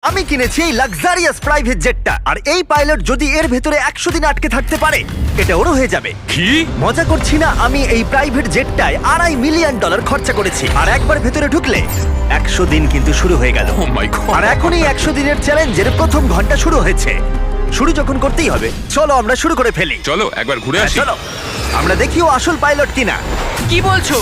আমি কিনেছি এই লাক্সারিয়াস প্রাইভেট জেটটা, আর এই পাইলট যদি এর ভেতরে 100 দিন আটকে থাকতে পারে এটা ওরও হয়ে যাবে। কি? মজা করছি না, আমি এই প্রাইভেট জেটটায় $2.5 মিলিয়ন খরচা করেছি, আর একবার ভেতরে ঢুকলে 100 দিন কিন্তু শুরু হয়ে গেল। ও মাই গড। আর এখনই 100 দিনের চ্যালেঞ্জের প্রথম ঘন্টা শুরু হয়েছে। শুরু যখন করতেই হবে, চলো আমরা শুরু করে ফেলি। চলো একবার ঘুরে আসি। চলো আমরা দেখিও আসল পাইলট কিনা। কি বলছো?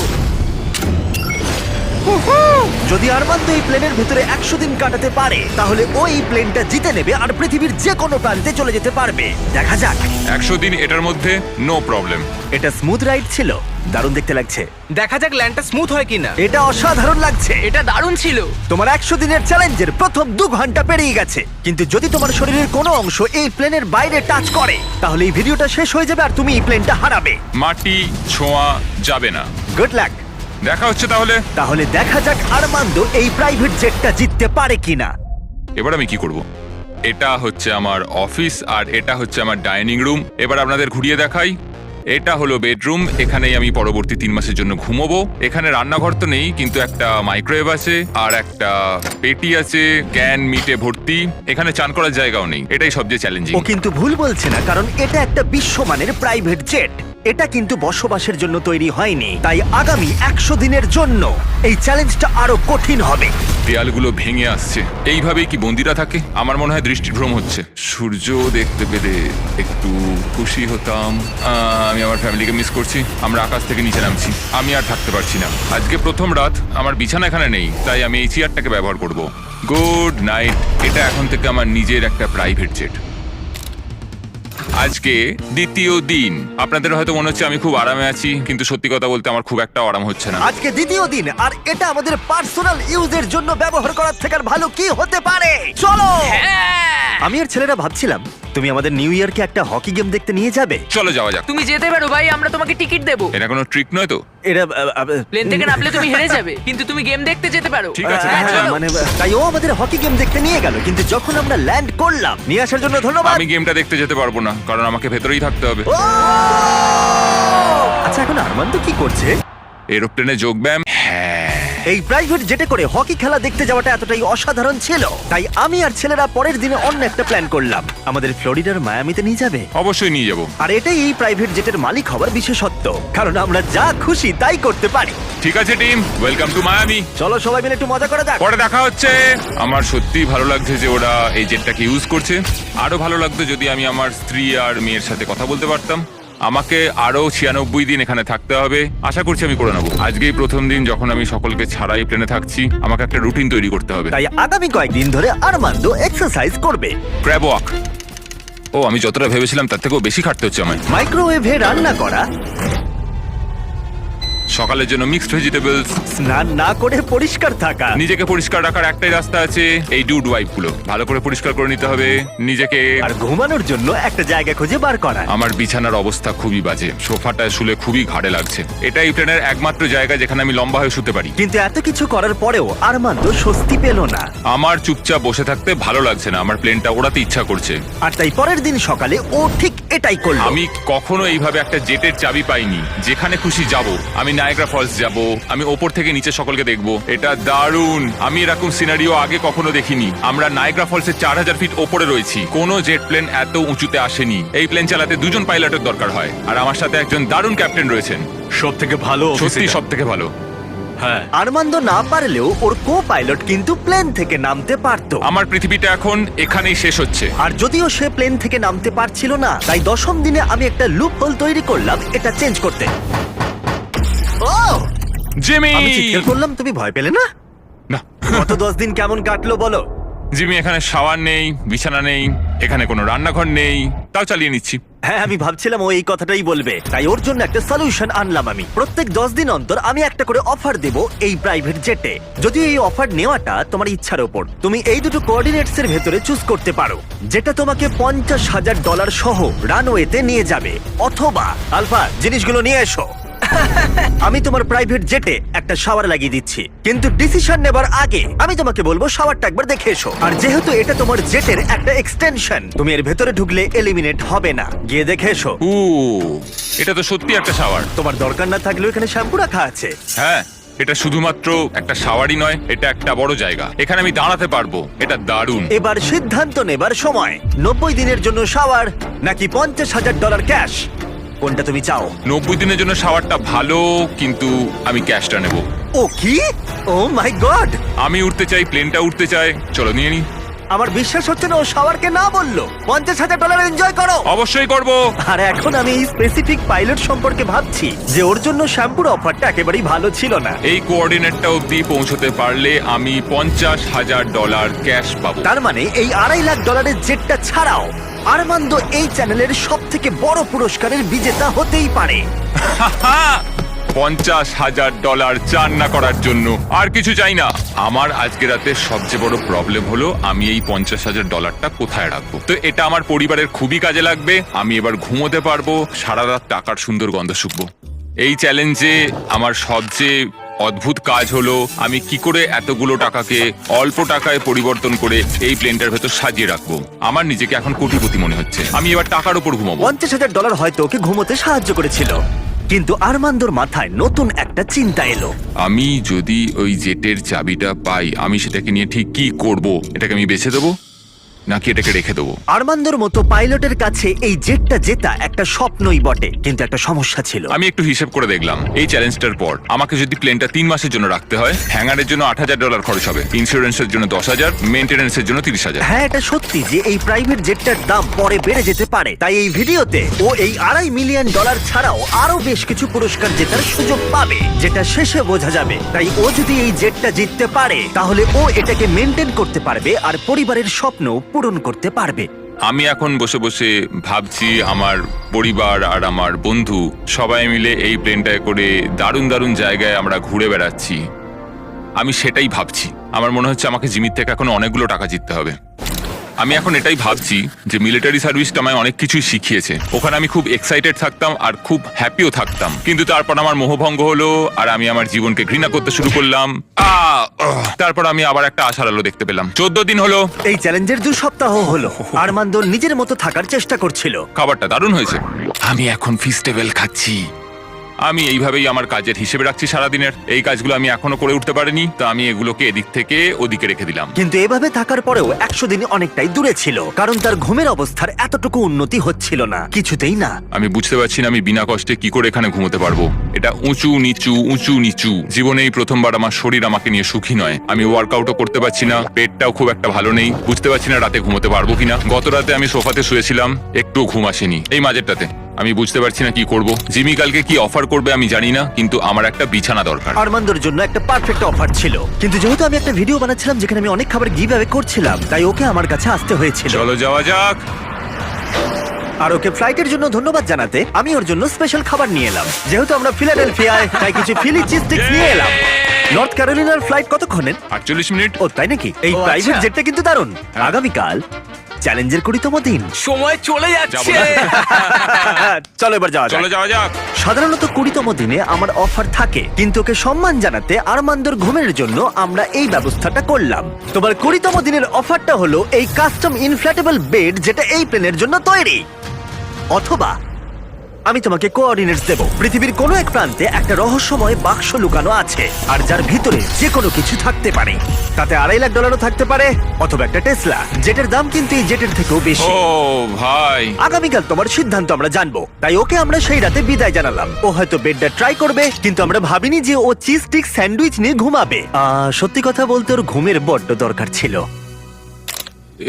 যদি আরমান্দ এই প্লেনের ভিতরে 100 দিন কাটাতে পারে তাহলে ও এই প্লেনটা জিতে নেবে আর পৃথিবীর যে কোনো প্রান্তে চলে যেতে পারবে। দেখা যাক। 100 দিন এটার মধ্যে নো প্রবলেম। এটা স্মুথ রাইড ছিল, দারুণ দেখতে লাগছে। দেখা যাক ল্যান্ডটা স্মুথ হয় কিনা। এটা অসাধারণ লাগছে। এটা দারুণ ছিল। তোমার 100 দিনের চ্যালেঞ্জের প্রথম 2 ঘন্টা পেরিয়ে গেছে, কিন্তু যদি তোমার শরীরের কোনো অংশ এই প্লেনের বাইরে টাচ করে তাহলে এই ভিডিওটা শেষ হয়ে যাবে আর তুমি এই প্লেনটা হারাবে। মাটি ছোঁয়া যাবে না। Good luck. দেখা হচ্ছে তাহলে। তাহলে দেখা যাক আরমান্দ এই প্রাইভেট জেটটা জিততে পারে কিনা। এবার আমি কি করব? এটা হচ্ছে আমার অফিস আর এটা হচ্ছে আমার ডাইনিং রুম। এবার আপনাদের ঘুরিয়ে দেখাই। এটা হলো বেডরুম, এখানেই আমি পরবর্তী 3 মাসের জন্য ঘুমোবো। এখানে রান্নাঘর তো নেই, কিন্তু একটা মাইক্রোওয়েভ আছে আর একটা পেটি আছে ক্যান মিটে ভর্তি। এখানে চান করার জায়গাও নেই, এটাই সবচেয়ে চ্যালেঞ্জিং। ও কিন্তু ভুল বলছে না, কারণ এটা একটা বিশ্বমানের প্রাইভেট জেট। এটা কিন্তু বসবাসের জন্য তৈরি হয়নি, তাই আগামী 100 দিনের জন্য এই চ্যালেঞ্জটা আরো কঠিন হবে। দেয়ালগুলো ভেঙে আসছে। এইভাবেই কি বন্দিরা থাকে? আমার মনে হয় দৃষ্টিভ্রম হচ্ছে। সূর্য দেখতে পেলে একটু খুশি হতাম। আমি আমার ফ্যামিলিকে মিস করছি। আমরা আকাশ থেকে নিচে নামছি, আমি আর থাকতে পারছি না। আজকে প্রথম রাত, আমার বিছানা এখানে নেই, তাই আমি এই চেয়ারটাকে ব্যবহার করব। Good night. এটা এখন থেকে আমার নিজের একটা প্রাইভেট জেট। আজকে দ্বিতীয় দিন। আপনাদের হয়তো মনে হচ্ছে আমি খুব আরামে আছি, কিন্তু সত্যি কথা বলতে আমার খুব একটা আরাম হচ্ছে না। আজকে দ্বিতীয় দিন, আর এটা আমাদের পার্সোনাল ইউজের জন্য ব্যবহার করার থেকে আর ভালো কি হতে পারে। চলো। আমি আর ছেলেরা ভাবছিলাম তুমি আমাদের নিউ ইয়ারকে একটা হকি গেম দেখতে নিয়ে যাবে। চলো যাওয়া যাক। তুমি যেতে পারো ভাই, আমরা তোমাকে টিকিট দেবো। এটা কোনো ট্রিক নয় তো? এটা প্লেন থেকে নামলে তুমি হেরে যাবে, কিন্তু তুমি গেম দেখতে যেতে পারো। ঠিক আছে, হ্যাঁ, চলো। চলো। মানে তাই ও আমাদের হকি গেম দেখতে নিয়ে গেল, কিন্তু যখন আমরা ল্যান্ড করলাম, নিয়ে আসার জন্য ধন্যবাদ। আমি গেমটা দেখতে যেতে পারবো না, কারণ আমাকে ভেতরেই থাকতে হবে। ও! আচ্ছা এখন আরমান্দ কি করছে? এরোপ্লেনে যোগব্যায়াম। হ্যাঁ, এই প্রাইভেট জেটে করে হকি খেলা দেখতে যাওয়াটা এতটাই অসাধারণ ছিল, তাই আমি আর ছেলেরা পরের দিনে অন্য একটা প্ল্যান করলাম। আমাদের ফ্লোরিডার মায়ামিতে নিয়ে যাবে। অবশ্যই নিয়ে যাবো। আর এটাই এই প্রাইভেট জেটের মালিক হওয়ার বিশেষত্ব, কারণ আমরা যা খুশি তাই করতে পারি। ঠিক আছে টিম, ওয়েলকাম টু মায়ামি। চলো সবাই মিলে একটু মজা করা যাক। পরে দেখা হচ্ছে। আমার সত্যিই ভালো লাগছে যে ওরা এই জেটটাকে ইউজ করছে। আরো ভালো লাগতো যদি আমি আমার স্ত্রী আর মেয়ের সাথে কথা বলতে পারতাম। আমাকে আরো 96 দিন এখানে থাকতে হবে, আশা করছি আমি করে নেবো। আজকেই প্রথম দিন যখন আমি সকলকে ছাড়াই প্লেনে থাকছি। আমাকে একটা রুটিন তৈরি করতে হবে। তাই আগামী কয়েকদিন ধরে আরমান্দ এক্সারসাইজ করবে। Crab walk. ও, আমি যতটা ভেবেছিলাম তার থেকেও বেশি খাটতে হচ্ছে আমায়। মাইক্রোওয়েভে রান্না করা, সকালের জন্য মিক্সড ভেজিটেবলস। স্নান না করে পরিষ্কার থাকা। নিজেকে পরিষ্কার রাখার একটাই রাস্তা আছে, এই ডুড ওয়াইপ গুলো ভালো করে পরিষ্কার করে নিতে হবে নিজেকে। আর ঘুমানোর জন্য একটা জায়গা খুঁজে বার করা। আমার বিছানার অবস্থা খুবই বাজে, সোফাটায় শুলে খুবই ঘাড়ে লাগছে। এটাই প্লেনের একমাত্র জায়গা যেখানে আমি লম্বা হয়ে শুতে পারি। কিন্তু এত কিছু করার পরেও আরমান্দ স্বস্তি পেল না। আমার চুপচাপ বসে থাকতে ভালো লাগছে না, আমার প্লেনটা ওড়াতে ইচ্ছা করছে। আর তাই পরের দিন সকালে ও ঠিক এটাই করলো। আমি কখনো এইভাবে একটা জেটের চাবি পাইনি। যেখানে খুশি যাব। আমি নায়াগ্রা ফলস যাব, আমি ওপর থেকে নিচে সকলকে দেখবো। এটা দারুণ, আমি এরকম সিনারিও আগে কখনো দেখিনি। আমরা নায়াগ্রা ফলসের 4000 ফিট ওপরে রয়েছি। কোনো জেট প্লেন এত উঁচুতে আসেনি। এই প্লেন চালাতে 2 জন পাইলটের দরকার হয়, আর আমার সাথে একজন দারুণ ক্যাপ্টেন রয়েছেন। সবথেকে ভালো সত্যি সব থেকে ভালো। হ্যাঁ, আরমান্দ না পারলেও ওর কো পাইলট কিন্তু প্লেন থেকে নামতে পারতো। আমার পৃথিবীটা এখন এখানেই শেষ হচ্ছে। আর যদিও সে প্লেন থেকে নামতে পারছিল না, তাই 10ম দিনে আমি একটা লুপ হোল তৈরি করলাম এটা চেঞ্জ করতে। ও! জিমি! আমি চিৎকার করলাম, তুমি ভয় পেলে না? না, গত 10 দিন কেমন কাটলো বলো? জিমি, এখানে শাওয়ার নেই, বিছানা নেই, এখানে কোনো রান্নাঘর নেই, তাও চালিয়ে নিচ্ছি। হ্যাঁ, আমি ভাবছিলাম ও এই কথাটাই বলবে, তাই ওর জন্য একটা সলিউশন আনলাম আমি। প্রত্যেক 10 দিন অন্তর আমি একটা করে অফার দেব এই প্রাইভেট জেটে। যদিও এই অফার নেওয়াটা তোমার ইচ্ছার উপর, তুমি এই দুটো কোঅর্ডিনেটস এর ভেতরে চুজ করতে পারো, যেটা তোমাকে $50,000 সহ রানওয়েতে নিয়ে যাবে, অথবা আলফা জিনিসগুলো নিয়ে এসো। আমি তোমার প্রাইভেট জেটে একটা শাওয়ার লাগিয়ে দিচ্ছি, কিন্তু ডিসিশন নেবার আগে আমি তোমাকে বলবো শাওয়ারটা একবার দেখে এসো। আর যেহেতু এটা তোমার জেটের একটা এক্সটেনশন, তুমি এর ভেতরে ঢুকলে এলিমিনেট হবে না। গিয়ে দেখে এসো। এটা তো সত্যি একটা শাওয়ার। তোমার দরকার না থাকলেও এখানে শ্যাম্পু রাখা আছে। হ্যাঁ, এটা শুধুমাত্র একটা শাওয়ারই নয়, এটা একটা বড় জায়গা। এখানে আমি দাঁড়াতে পারবো, এটা দারুণ। এবার সিদ্ধান্ত নেবার সময়। 90 দিনের জন্য শাওয়ার নাকি $50,000 ক্যাশ, কোনটা তুমি চাও? 90 দিনের জন্য শাওয়ারটা ভালো, কিন্তু আমি ক্যাশটা নেব। ও কি? ও মাই গড! আমি উঠতে চাই, প্লেনটা উঠতে চাই। চলো নিয়ে নি। আমার বিশ্বাস হচ্ছে না ও শাওয়ারকে না বললো। $50,000 এনজয় করো। অবশ্যই করব। আর এখন আমি এই স্পেসিফিক পাইলট সম্পর্কে ভাবছি যে ওর জন্য শ্যাম্পুর অফারটা একেবারেই ভালো ছিল না। এই কোঅর্ডিনেটটা অবধি পৌঁছতে পারলে আমি $50,000 ক্যাশ পাবো। তার মানে এই $2.5 লাখ জেটটা ছাড়াও আরমান্দো এই চ্যানেলের সব থেকে বড় পুরস্কারের বিজেতা হতেই পারে। $50,000 চান না করার জন্য আর কিছু চাই না। আমার আজকে রাতে সবচেয়ে বড় প্রবলেম হলো আমি এই $50,000টা কোথায় রাখবো। তো এটা আমার পরিবারের খুবই কাজে লাগবে। আমি এবার ঘুমোতে পারবো, সারা রাত টাকার সুন্দর গন্ধ শুকবো। এই চ্যালেঞ্জে আমার সবচেয়ে অদ্ভুত কাজ হলো আমি কি করে এতগুলো টাকাকে অল্প টাকায় পরিবর্তন করে এই প্লেনটার ভেতর সাজিয়ে রাখবো। আমার নিজেকে এখন কোটিপতি মনে হচ্ছে। আমি এবার টাকার উপর ঘুমাবো। $50,000 হয়তো ওকে ঘুমোতে সাহায্য করেছিল, কিন্তু আরমান্দোর মাথায় নতুন একটা চিন্তা এলো। আমি যদি ওই জেটের চাবিটা পাই, আমি সেটাকে নিয়ে ঠিক কি করব? এটাকে আমি বেছে দেবো নাকি এটাকে রেখে দেবো? আরমান্দোর মতো পাইলটের কাছে এই জেটটা জেতা একটা স্বপ্নই বটে, কিন্তু একটা সমস্যা ছিল। আমি একটু হিসেব করে দেখলাম, এই চ্যালেঞ্জটার পর আমাকে যদি প্লেনটা 3 মাসের জন্য রাখতে হয়, হ্যাঙ্গারের জন্য $8,000 খরচ হবে, ইন্স্যুরেন্সের জন্য $10,000, মেইনটেনেন্সের জন্য $30,000। হ্যাঁ, এটা সত্যি যে এই প্রাইভেট জেটটার দাম পরে বেড়ে যেতে পারে। তাই এই ভিডিওতে ও এই $2.5 মিলিয়ন ছাড়াও আরো বেশ কিছু পুরস্কার জেতার সুযোগ পাবে, যেটা শেষে বোঝা যাবে। তাই ও যদি এই জেটটা জিততে পারে, তাহলে ও এটাকে মেনটেন করতে পারবে আর পরিবারের স্বপ্ন পূরণ করতে পারবে। আমি এখন বসে বসে ভাবছি আমার পরিবার আর আমার বন্ধু সবাই মিলে এই প্লেনটায় করে দারুণ দারুণ জায়গায় আমরা ঘুরে বেড়াচ্ছি। আমি সেটাই ভাবছি। আমার মনে হচ্ছে আমাকে জিমির থেকে এখন অনেকগুলো টাকা জিততে হবে। আমি এখন এটাই ভাবছি যে মিলিটারি সার্ভিসটা আমায় অনেক কিছুই শিখিয়েছে। ওখানে আমি খুব এক্সাইটেড থাকতাম আর খুব হ্যাপিও থাকতাম, কিন্তু তারপর আমার মোহভঙ্গ হলো আর আমি আমার জীবনকে ঘৃণা করতে শুরু করলাম। তারপর আমি আবার একটা আশার আলো দেখতে পেলাম। 14 দিন হলো এই চ্যালেঞ্জের 2 সপ্তাহ হলো আরমান্দো নিজের মতো থাকার চেষ্টা করছিল। খাবারটা দারুণ হয়েছে। আমি এখন ফিস্টেবল খাচ্ছি। আমি এইভাবেই আমার কাজের হিসেবে রাখছি সারাদিনের। এই কাজগুলো আমি এখনো করে উঠতে পারিনি, তো আমি এগুলোকে এদিক থেকে ওদিকে রেখে দিলাম। কিন্তু এভাবে থাকার পরেও 100 দিন অনেকটাই দূরে ছিল, কারণ তার ঘুমের অবস্থার এতটুকু উন্নতি হচ্ছিল না, কিছুতেই না। আমি বুঝতে পারছি না আমি বিনা কষ্টে কি করে এখানে ঘুমোতে পারবো। এটা উঁচু নিচু উঁচু নিচু। জীবনে এই প্রথমবার আমার শরীর আমাকে নিয়ে সুখী নয়। আমি ওয়ার্কআউটও করতে পারছি না, পেটটাও খুব একটা ভালো নেই। বুঝতে পারছি না রাতে ঘুমোতে পারবো কিনা। গত রাতে আমি সোফাতে শুয়েছিলাম, একটু ঘুম আসেনি। এই মাঝেরটাতে আমি বুঝতে পারছি না কি করব। জিমি কালকে কি অফার করবে আমি জানি না, কিন্তু আমার একটা বিছানা দরকার। আরমান্দোর জন্য একটা পারফেক্ট অফার ছিল, কিন্তু যেহেতু আমি একটা ভিডিও বানাচ্ছিলাম যেখানে আমি অনেক খাবার গিভ অ্যাওয়ে করছিলাম, তাই ওকে আমার কাছে আসতে হয়েছিল। চলো যাওয়া যাক। আর ওকে ফ্লাইটের জন্য ধন্যবাদ জানাতে আমি ওর জন্য স্পেশাল খাবার নিয়ে এলাম। যেহেতু আমরা ফিলাডেলফিয়ায়, তাই কিছু ফিলি চিজ স্টিক্স নিয়ে এলাম। নর্থ ক্যারোলিনার ফ্লাইট কতক্ষণের? 48 মিনিট। ও তাই নাকি? এই ও, প্রাইভেট আচ্ছা। জেটটা কিন্তু দারুণ। আগামীকাল চ্যালেঞ্জের 20তম দিন। সময় চলে যাবো যাচ্ছে। না। চলো এবার যাওয়া যাক। চলো যাওয়া যাক। সাধারণত 20তম দিনে আমার অফার থাকে, কিন্তু ওকে সম্মান জানাতে আরমান্দোর ঘুমের জন্য আমরা এই ব্যবস্থাটা করলাম। তোমার 20তম দিনের অফারটা হলো এই কাস্টম ইনফ্ল্যাটেবল বেড, যেটা এই প্লেনের জন্য তৈরি। অথবা আমি তোমাকে কোঅর্ডিনেটস দেব। পৃথিবীর কোনো এক প্রান্তে একটা রহস্যময় বাক্স লুকানো আছে, আর যার ভিতরে যে কোনো কিছু থাকতে পারে। তাতে $2.5 লাখ থাকতে পারে, অথবা একটা টেসলা, যেটার দাম কিন্তু এই জেটের থেকেও বেশি। ও ভাই, আগামীকাল তোমার সিদ্ধান্ত আমরা জানবো, তাই ওকে আমরা সেই রাতে বিদায় জানালাম। ও হয়তো বেডটা ট্রাই করবে, কিন্তু আমরা ভাবিনি যে ও চিজ স্টিক স্যান্ডউইচ নিয়ে ঘুমাবে। সত্যি কথা বলতে ওর ঘুমের বড্ড দরকার ছিল।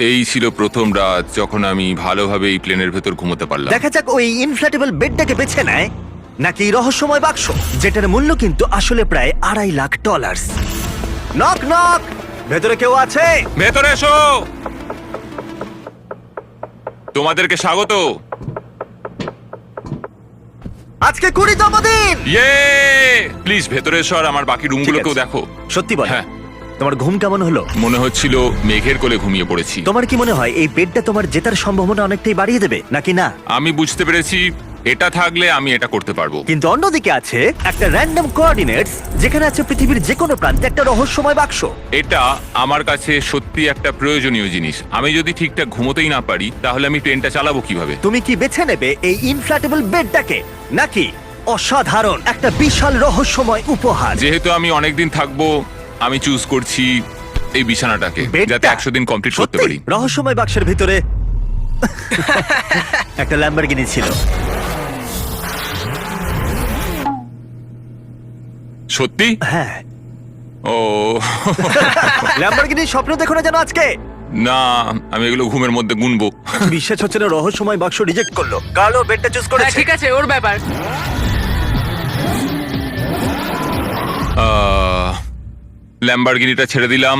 এই ছিল প্রথম রাত যখন আমি ভালোভাবে এই প্লেনের ভেতর ঘুমোতে পারলাম। দেখা যাক ওই ইনফ্ল্যাটেবল বেডটাকে বেছে নেয় নাকি এই রহস্যময় বাক্স, যেটার মূল্য কিন্তু আসলে প্রায় $2.5 লাখ। নক নক, ভেতরে কেউ আছে? ভেতরে এসো। তোমাদেরকে স্বাগত। আজকে 20তম দিন। ইয়ে, প্লিজ ভেতরে এসো আর আমার বাকি রুমগুলোকেও ঠিক আছে। দেখো। সত্যি বল, হ্যাঁ। তোমার ঘুম কেমন হলো? মনে হচ্ছিল মেঘের কোলে ঘুমিয়ে পড়েছি। তোমার কি মনে হয় এই বেডটা তোমার জেতার সম্ভাবনা অনেকটাই বাড়িয়ে দেবে নাকি না? আমি বুঝতে পেরেছি এটা থাকলে আমি এটা করতে পারবো। কিন্তু অন্যদিকে আছে একটা র্যান্ডম কোঅর্ডিনেটস, যেখানে আছে পৃথিবীর যে কোনো প্রান্তে একটা রহস্যময় বাক্স। এটা আমার কাছে সত্যি একটা প্রয়োজনীয় জিনিস। আমি যদি ঠিকঠাক ঘুমোতেই না পারি, তাহলে আমি ট্রেনটা চালাবো কিভাবে? তুমি কি বেছে নেবে এই ইনফ্ল্যাটেবল বেডটাকে নাকি অসাধারণ, একটা বিশাল রহস্যময় উপহার। যেহেতু আমি অনেকদিন থাকবো, আমি চুজ করছি এই বিছানাটাকে, বেডটা? যাতে 100 দিন কমপ্লিট করতে সত্যি? পারি। রহস্যময় বাক্সের ভিতরে একটা ল্যাম্বরগিনি ছিল। সত্যি? হ্যাঁ, ও ল্যাম্বরগিনির স্বপ্ন দেখো না যেন আজকে। না, আমি এগুলো ঘুমের মধ্যে গুনবো। বিশ্বাস হচ্ছে না, রহস্যময় বাক্স রিজেক্ট করলো। কার্লো বেডটা চুজ হ্যাঁ করেছে। ঠিক আছে, ওর ব্যাপার। ল্যাম্বরগিনিটা ছেড়ে দিলাম।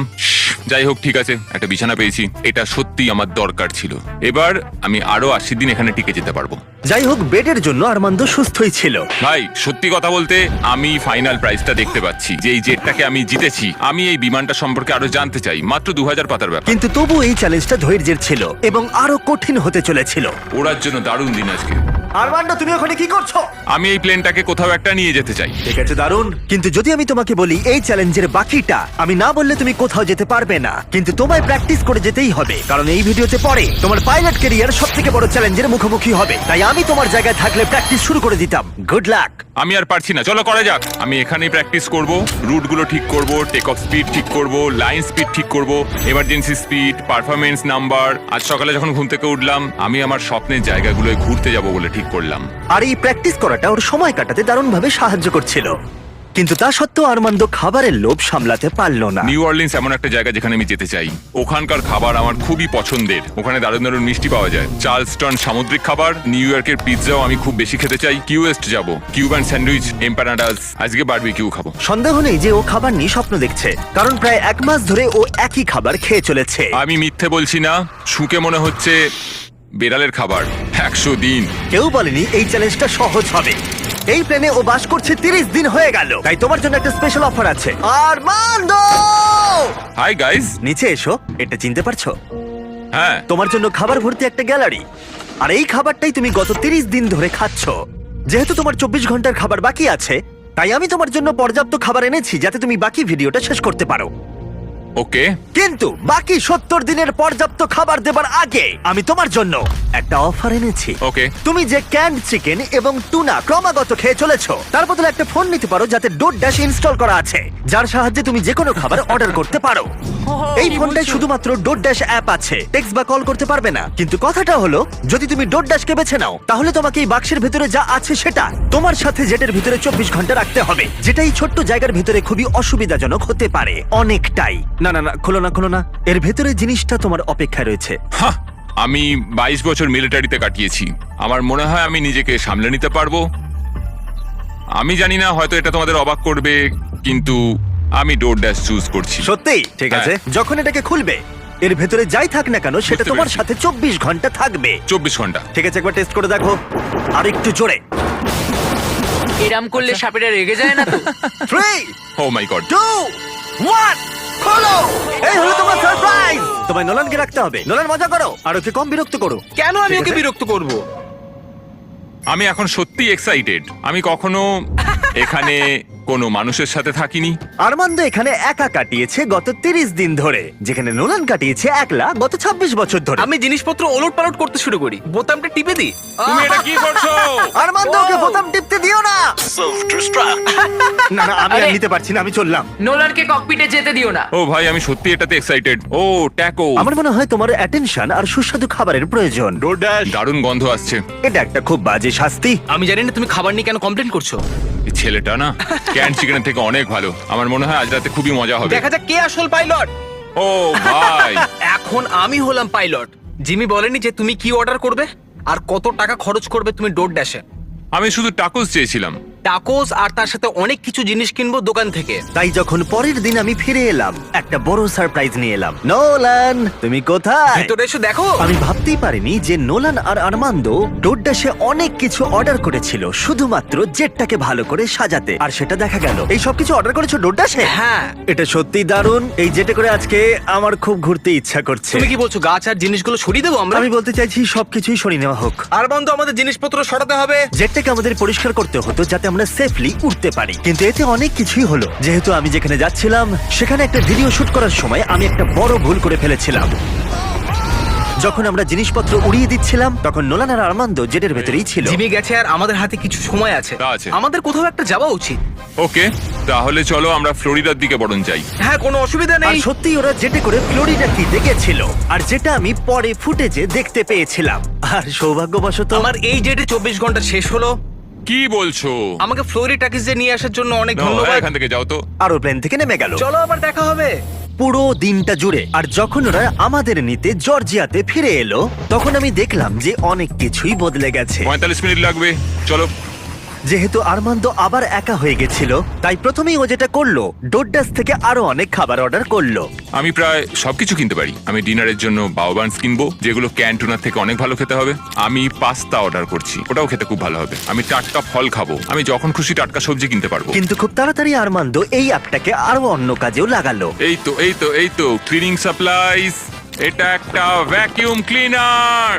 যাই হোক, ঠিক আছে, একটা বিছানা পেয়েছি, এটা সত্যি আমার দরকার ছিল। এবার আমি আরো 80 দিন এখানে টিকে যেতে পারবো। যাই হোক, বেডের জন্য আরমান্দ সুস্থই ছিল। ভাই, সত্যি কথা বলতে আমি ফাইনাল প্রাইসটা দেখতে পাচ্ছি, যে এই জেটটাকে আমি জিতেছি। আমি এই বিমানটা সম্পর্কে আরো জানতে চাই। মাত্র 2000 পাতার ব্যাপার। কিন্তু তবু এই চ্যালেঞ্জটা ধৈর্যের ছিল এবং আরো কঠিন হতে চলেছিল। ওড়ার জন্য দারুণ দিন আজকে। আরমান্দ, তুমি ওখানে কি করছো? আমি এই প্লেনটাকে কোথাও একটা নিয়ে যেতে চাই। ঠিক আছে, দারুণ। কিন্তু যদি আমি তোমাকে বলি এই চ্যালেঞ্জের বাকিটা, আমি না বললে তুমি কোথাও যেতে পারবে না। কিন্তু তোমায় প্র্যাকটিস করে যেতেই হবে, কারণ এই ভিডিওতে পরে তোমার পাইলট ক্যারিয়ার সবথেকে বড় চ্যালেঞ্জের মুখোমুখি হবে। তাই আমি তোমার জায়গায় থাকলে প্র্যাকটিস শুরু করে দিতাম। Good luck. আমি আর পারছি না, চলো করা যাক। আমি এখানেই প্র্যাকটিস করব, রুটগুলো ঠিক করব, টেক অফ স্পিড ঠিক করব, লাইন স্পিড ঠিক করব, এমার্জেন্সি স্পিড, পারফরমেন্স নাম্বার। আজ সকালে যখন ঘুম থেকে উঠলাম, আমি আমার স্বপ্নের জায়গাগুলোয় ঘুরতে যাব বলে ঠিক করলাম। আর এই প্র্যাকটিস করাটা ওর সময় কাটাতে দারুণভাবে সাহায্য করছিল। কিন্তু তা সত্ত্বেও আরমান্দ খাবারের লোভ সামলাতে পারলো না। নিউ অরলিন্স এমন একটা জায়গা যেখানে আমি যেতে চাই। ওখানকার খাবার আমার খুবই পছন্দের। ওখানে দারুণ দারুণ মিষ্টি পাওয়া যায়, চার্লস্টন সামুদ্রিক খাবার, নিউ ইয়র্কের পিৎজাও আমি খুব বেশি খেতে চাই। কিউএস্ট যাব, কিউবান স্যান্ডউইচ, এম্পানাডাস, আজকে বারবিকিউ খাবো। সন্দেহ নেই যে ও খাবার নিয়ে স্বপ্ন দেখছে, কারণ প্রায় 1 মাস ধরে ও একই খাবার খেয়ে চলেছে। আমি মিথ্যে বলছি না, শুকে মনে হচ্ছে বেড়ালের খাবার। 100 দিন। কেউ বলেনি এই চ্যালেঞ্জটা সহজ হবে। এই প্লেনে ও বাস করছে 30 দিন হয়ে গেল। তাই তোমার জন্য একটা স্পেশাল অফার আছে। Armand, hi guys. নিচে এসো। এটা চিনতে পারছো? হ্যাঁ, তোমার জন্য খাবার ভর্তি একটা গ্যালারি। আর এই খাবারটাই তুমি গত 30 দিন ধরে খাচ্ছ। যেহেতু তোমার 24 ঘন্টার খাবার বাকি আছে, তাই আমি তোমার জন্য পর্যাপ্ত খাবার এনেছি যাতে তুমি বাকি ভিডিওটা শেষ করতে পারো। ওকে। কিন্তু বাকি 70 দিনের পর্যাপ্ত খাবার দেবার আগে আমি তোমার জন্য একটা অফার এনেছি। ওকে। তুমি যে ক্যান্ড চিকেন এবং টুনা ক্রমাগত খেয়ে চলেছো, তার বদলে একটা ফোন নিতে পারো যাতে ডোরড্যাশ ইনস্টল করা আছে, যার সাহায্যে তুমি যে কোনো খাবার অর্ডার করতে পারো। এই ফোনটায় শুধুমাত্র ডোরড্যাশ অ্যাপ আছে, টেক্সট বা কল করতে পারবে না। কিন্তু কথাটা হলো, যদি তুমি ডোরড্যাশকে বেছে নাও, তাহলে তোমাকে এই বাক্সের ভিতরে যা আছে সেটা তোমার সাথে জেটের ভিতরে 24 ঘন্টা রাখতে হবে, যেটা এই ছোট্ট জায়গার ভিতরে খুবই অসুবিধাজনক হতে পারে, অনেকটাই। না না না, খোলো না খোলো না, এর ভেতরে জিনিসটা তোমার অপেক্ষায় রয়েছে। হাহ, আমি 22 বছর মিলিটারিতে কাটিয়েছি। আমার মনে হয় আমি নিজেকে সামলে নিতে পারবো। আমি জানি না, হয়তো এটা তোমাদের অবাক করবে, কিন্তু আমি ডোরড্যাশ চুজ করছি। সত্যি? ঠিক আছে। যখন এটাকে খুলবে, এর ভেতরে যাই থাক না কেন সেটা বুঝতে তোমার পেরেছি। সাথে 24 ঘন্টা থাকবে। 24 ঘন্টা। ঠিক আছে, একবার টেস্ট করে দেখো। আর একটু জোরে। এরাম করলে সাপেরা রেগে যায় না তো? 3, ও মাই গড। 2, 1, খোলো! এই হলো তোমার সারপ্রাইজ। তোমায় নোলানকে রাখতে হবে। নোলান, মজা করো আর ওকে কম বিরক্ত করো। কেন আমি ঠিক ওকে আছে? বিরক্ত করব? আমি এখন সত্যি এক্সাইটেড। আমি কখনো এখানে কোনো মানুষের সাথে থাকিনি। আরমান্দ এখানে একা কাটিয়েছে গত 30 দিন ধরে, যেখানে নোলান কাটিয়েছে একলা গত 26 বছর ধরে। আমি জিনিসপত্র ওলট পালট করতে শুরু করি, বোতামটা টিপে দিই। তুমি এটা কি করছো? আরমান্দ, ওকে বোতাম টিপতে দিও না। না না, আমি আর আরে- নিতে পারছি না, আমি চললাম। নোলানকে ককপিটে যেতে দিও না। ও ভাই, আমি সত্যি এটাতে এক্সাইটেড। ও ট্যাকো, আমার মনে হয় তোমার অ্যাটেনশন আর সুস্বাদু খাবারের প্রয়োজন। দারুণ গন্ধ আসছে। এটা একটা খুব বাজে শাস্তি। আমি জানি না তুমি খাবার নিয়ে কেন কমপ্লেন করছো। এই ছেলেটা না ক্যান্ড চিকেনের থেকে অনেক ভালো। আমার মনে হয় আজ রাতে খুবই মজা হবে। দেখা যাক কে আসল পাইলট। ও ভাই, এখন আমি হলাম পাইলট। জিমি বলেনি যে তুমি কি অর্ডার করবে আর কত টাকা খরচ করবে তুমি ডোরড্যাশে। আমি শুধু টাকোস চেয়েছিলাম। টাকোস আর তার সাথে অনেক কিছু জিনিস কিনবো দোকান থেকে। তাই যখন পরের দিন আমি ফিরে এলাম, একটা বড় সারপ্রাইজ নিয়ে এলাম। নোলান, তুমি কোথায়? ভেতরে এসে দেখো। আমি ভাবতেই পারিনি যে নোলান আর আরমান্দ ডোরড্যাশে অনেক কিছু অর্ডার করেছিল শুধুমাত্র জেটটাকে ভালো করে সাজাতে, আর সেটা দেখা গেল। এই সব কিছু অর্ডার করেছো ডোরড্যাশে? হ্যাঁ। এটা সত্যি দারুণ। এই জেটে করে আজকে আমার খুব ঘুরতে ইচ্ছা করছে। তুমি কি বলছো গাছ আর জিনিসগুলো সরিয়ে দেবো আমরা? আমি বলতে চাইছি সবকিছুই সরিয়ে নেওয়া হোক। আর বন্ধু, আমাদের জিনিসপত্র সরাতে হবে। জেটটাকে আমাদের পরিষ্কার করতে হতো যাতে আমরা সেফলি উঠতে পারি, কিন্তু এতে অনেক কিছুই হলো। যেহেতু আমি যেখানে যাচ্ছিলাম সেখানে একটা ভিডিও শুট করার সময় আমি একটা বড় ভুল করে ফেলেছিলাম। যখন আমরা জিনিসপত্র উড়িয়ে দিচ্ছিলাম তখন নোলান আর আর্মান্দো জেটের ভেতরেই ছিল। জিমি গেছে আর আমাদের হাতে কিছু সময় আছে। তা আছে। আমাদের কোথাও একটা যাওয়া উচিত। ওকে, তাহলে চলো আমরা ফ্লোরিডার দিকে বরং যাই। হ্যাঁ, কোনো অসুবিধা আর নেই। সত্যি ওরা জেটে করে ফ্লোরিডা কিতে গেছিল, আর যেটা আমি পরে ফুটেজে দেখতে পেয়েছিলাম। আর সৌভাগ্যবশত আমার এই জেটে 24 ঘন্টা শেষ হলো। কি বলছো? আমাকে ফ্লোরিডা টাকিজে নিয়ে আসার জন্য অনেক নাও, ধন্যবাদ। এখান থেকে যাও তো। আর ও প্লেন থেকে নেমে গেল চলো আবার দেখা হবে। পুরো দিনটা জুড়ে। আর যখন ওরা আমাদের নিতে জর্জিয়াতে ফিরে এলো তখন আমি দেখলাম যে অনেক কিছুই বদলে গেছে। 45 মিনিট লাগবে, চলো। যেহেতু আর্মান্দো আবার একা হয়ে গেছিল তাই প্রথমেই ও যেটা করলো ডোডাস থেকে আরো অনেক খাবার অর্ডার করলো। আমি প্রায় সবকিছু কিনতে পারি। আমি ডিনারের জন্য বাউবান্স কিনবো, যেগুলো ক্যান্টুনার থেকে অনেক ভালো খেতে হবে। আমি পাস্তা অর্ডার করছি, ওটাও খেতে খুব ভালো হবে। আমি টাটকা ফল খাবো, আমি যখন খুশি টাটকা সবজি কিনতে পারবো। কিন্তু খুব তাড়াতাড়ি আর্মান্দো এই অ্যাপটাকে আরো অন্য কাজেও লাগালো। এই তো ক্লিনিং সাপ্লাইজ। এটা একটা ভ্যাকিউম ক্লিনার।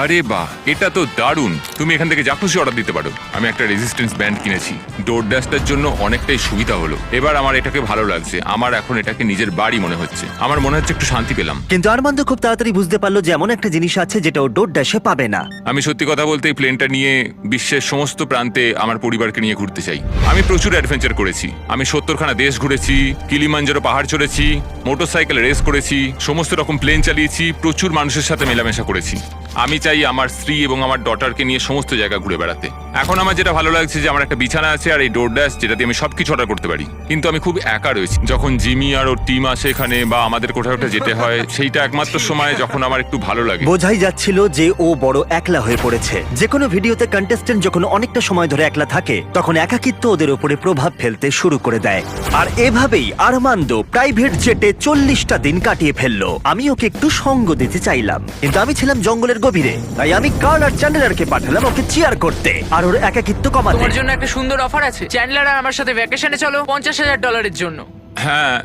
আরে বাহ, এটা তো দারুণ। তুমি এখান থেকে যা খুশি অর্ডার দিতে পারো। আমি একটা রেজিস্ট্যান্স ব্যান্ড কিনেছি, ডোর ড্যাশটার জন্য অনেকটাই সুবিধা হলো। এবার আমার এটাকে ভালো লাগছে। আমার এখন এটাকে নিজের বাড়ি মনে হচ্ছে। আমার মনে হচ্ছে একটু শান্তি পেলাম। কিন্তু আর্মান্দো খুব তাড়াতাড়ি বুঝতে পারলো যে এমন একটা জিনিস আছে যেটা ও ডোডাসে পাবে না। আমি সত্যি কথা বলতে এই প্লেনটা নিয়ে বিশ্বের সমস্ত প্রান্তে আমার পরিবারকে নিয়ে ঘুরতে চাই। আমি প্রচুর অ্যাডভেঞ্চার করেছি। আমি 70খানা দেশ ঘুরেছি, কিলিমাঞ্জারো পাহাড় চড়েছি, মোটরসাইকেল রেস করেছি, সমস্ত রকম প্লেন চালিয়েছি, প্রচুর মানুষের সাথে মেলামেশা করেছি। আমি চাই আমার স্ত্রী এবং আমার ডটারকে নিয়ে সমস্ত জায়গা ঘুরে বেড়াতে। এখন আমার যেটা ভালো লাগছে যে আমার একটা বিছানা আছে আর এই ডোরড্যাশ, যেটা দিয়ে আমি সবকিছু অর্ডার করতে পারি। কিন্তু আমি খুব একা রয়েছি। যখন জিমি আর ওর টিম আসে এখানে বা আমাদের কোথাও একটা যেতে হয়, সেইটা একমাত্র সময় যখন আমার একটু ভালো লাগে। বোঝাই যাচ্ছিল যে ও বড় একলা হয়ে পড়েছে। যে কোনো ভিডিওতে কন্টেস্টেন্ট যখন অনেকটা সময় ধরে একলা থাকে তখন একাকিত্ব ওদের উপরে প্রভাব ফেলতে শুরু করে দেয়। আর এভাবেই আর্মান্দো প্রাইভেট জেটে 40টা দিন কাটিয়ে ফেললো। আমি ওকে একটু সঙ্গ দিতে চাইলাম, কিন্তু আমি ছিলাম জঙ্গলের গভীরে, তাই আমি কার্ল আর চ্যান্ডেলারকে পাঠালাম ওকে চিয়ার করতে আর ওর একাকিত্ব কমাতে। তোমার জন্য একটা সুন্দর অফার আছে। চ্যান্ডলার আর আমার সাথে ভ্যাকেশনে চলো $50,000 জন্য। হ্যাঁ,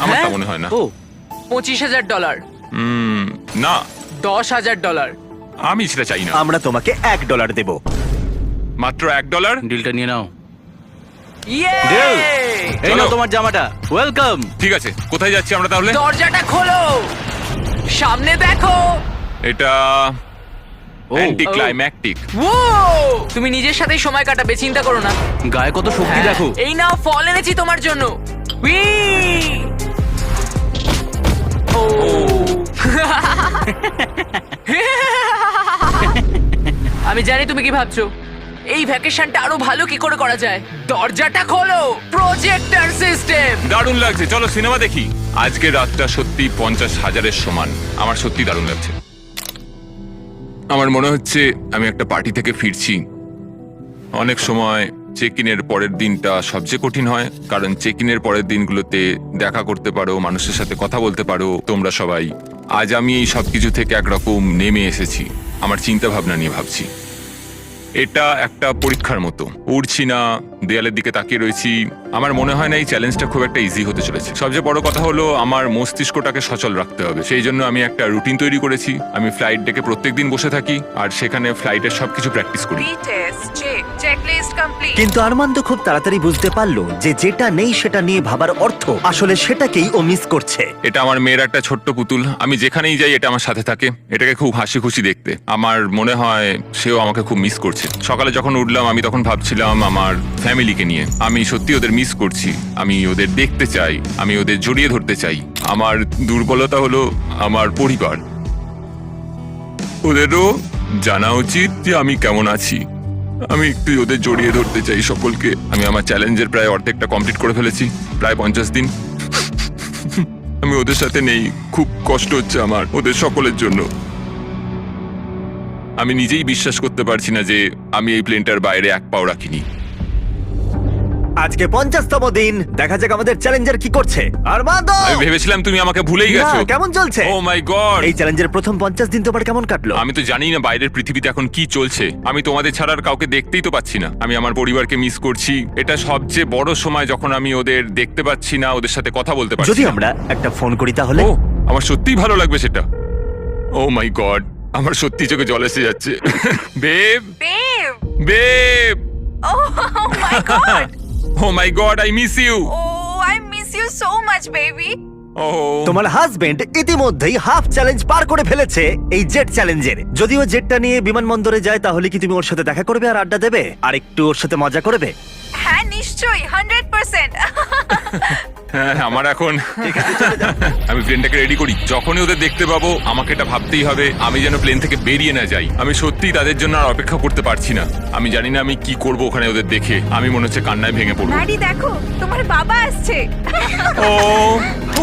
আমার তা হ্যাঁ? মনে হয় না। ও $25,000, না, $10,000। আমি সেটা চাই না। আমরা তোমাকে $1 দেব। মাত্র $1? ডিলটা নিয়ে নাও। ইয়ে! এই চলো। নাও তোমার জামাটা, ওয়েলকাম। ঠিক আছে, কোথায় যাচ্ছি আমরা তাহলে? দরজাটা খোলো, সামনে দেখো। এটা অ্যান্টি ক্লাইম্যাকটিক। ও, তুমি নিজের সাথেই সময় কাটাবে, চিন্তা করো না। গায়ে কত শক্তি হ্যাঁ, দেখো। এই নাও ফল এনেছি তোমার জন্য। উই! ও আমি জানি তুমি কি ভাবছো, এই ভ্যাকেশনটা আরো ভালো কি করে করা যায়। দরজাটা খোলো, প্রজেক্টর সিস্টেম। দারুণ লাগছে, চলো সিনেমা দেখি। আজকের রাতটা সত্যি 50,000-এর সমান। আমার সত্যি দারুণ লাগছে। আমার মনে হচ্ছে আমি একটা পার্টি থেকে ফিরছি। অনেক সময় চেক ইনের পরের দিনটা সবচেয়ে কঠিন হয়, কারণ চেক ইনের পরের দিনগুলোতে দেখা করতে পারো, মানুষের সাথে কথা বলতে পারো তোমরা সবাই। আজ আমি এই সবকিছু থেকে একরকম নেমে এসেছি। আমার চিন্তা ভাবনা নিয়ে ভাবছি। এটা একটা পরীক্ষার মতো। উড়ছি না, দেয়ালের দিকে তাকিয়ে রয়েছি। আমার মনে হয় না এই চ্যালেঞ্জটা খুব একটা ইজি হতে চলেছে। সবচেয়ে বড় কথা হলো আমার মস্তিষ্কটাকে সচল রাখতে হবে। সেই জন্য আমি একটা রুটিন তৈরি করেছি। আমি ফ্লাইট ডেকে প্রত্যেকদিন বসে থাকি আর সেখানে ফ্লাইটের সবকিছু প্র্যাকটিস করি। কিন্তু আর্মান্দো খুব তাড়াতাড়ি বুঝতে পারলো যে যেটা নেই সেটা নিয়ে ভাবার অর্থ আসলে সেটাকেই ও মিস করছে। এটা আমার মেয়ের একটা ছোট্ট পুতুল। আমি যেখানেই যাই এটা আমার সাথে থাকে। এটাকে খুব হাসি খুশি দেখতে। আমার মনে হয় সেও আমাকে খুব মিস করছে। সকালে যখন উঠলাম আমি তখন ভাবছিলাম আমার ফ্যামিলিকে নিয়ে। আমি সত্যি ওদের মিস করছি। আমি ওদের দেখতে চাই, আমি ওদের জড়িয়ে ধরতে চাই। আমার দুর্বলতা হলো আমার পরিবার। ওদেরও জানা উচিত যে আমি কেমন আছি। আমি একটু ওদের জড়িয়ে ধরতে চাই সকলকে। আমি আমার চ্যালেঞ্জের প্রায় অর্ধেকটা কমপ্লিট করে ফেলেছি, প্রায় 50 দিন। আমি ওদের সাথে নেই, খুব কষ্ট হচ্ছে আমার ওদের সকলের জন্য। আমি নিজেই বিশ্বাস করতে পারছি না যে আমি এই প্লেনটার বাইরে এক পাও রাখিনি। আজকে 50তম দিন, দেখা যাক আমাদের চ্যালেঞ্জার কি করছে। আর্মান্দো, আমি ভেবেছিলাম তুমি আমাকে ভুলেই গেছো। না, কেমন চলছে? ও মাই গড, এই চ্যালেঞ্জের প্রথম 50 দিন তোমার কেমন কাটলো? আমি তো জানি না বাইরের পৃথিবীতে এখন কি চলছে। আমি তোমাদের ছাড়া আর কাউকে দেখতেই তো পাচ্ছি না। আমি আমার পরিবারকে মিস করছি। এটা সবচেয়ে বড় সময় যখন আমি ওদের দেখতে পাচ্ছি না, ওদের সাথে কথা বলতে পারছি যদি না। আমরা একটা ফোন করি তাহলে? ও, আমার সত্যিই ভালো লাগবে সেটা। ও মাই গড, আমার সত্যি চোখে জল এসে যাচ্ছে। Babe, Babe! Babe, Oh my god! Oh my god, I miss you. Oh, I miss you so much, baby. ও তোমার হাজবেন্ড ইতিমধ্যেই হাফ চ্যালেঞ্জ পার করে ফেলেছে এই জেট চ্যালেঞ্জের। যদিও জেটটা নিয়ে বিমানবন্দরে যায়, তাহলে কি তুমি ওর সাথে দেখা করবে আর আড্ডা দেবে আর একটু ওর সাথে মজা করবে? হ্যাঁ নিশ্চয়ই 100%। হ্যাঁ, আমার এখন আমি প্লেনটাকে রেডি করি। যখনই ওদের দেখতে পাবো আমাকে এটা ভাবতেই হবে আমি যেন প্লেন থেকে বেরিয়ে না যাই। আমি সত্যিই তাদের জন্য আর অপেক্ষা করতে পারছি না। আমি জানি না আমি কি করব ওখানে ওদের দেখে। আমি মনে হচ্ছে কান্নায় ভেঙে পড়বো। ম্যাডি দেখো তোমার বাবা আসছে। ও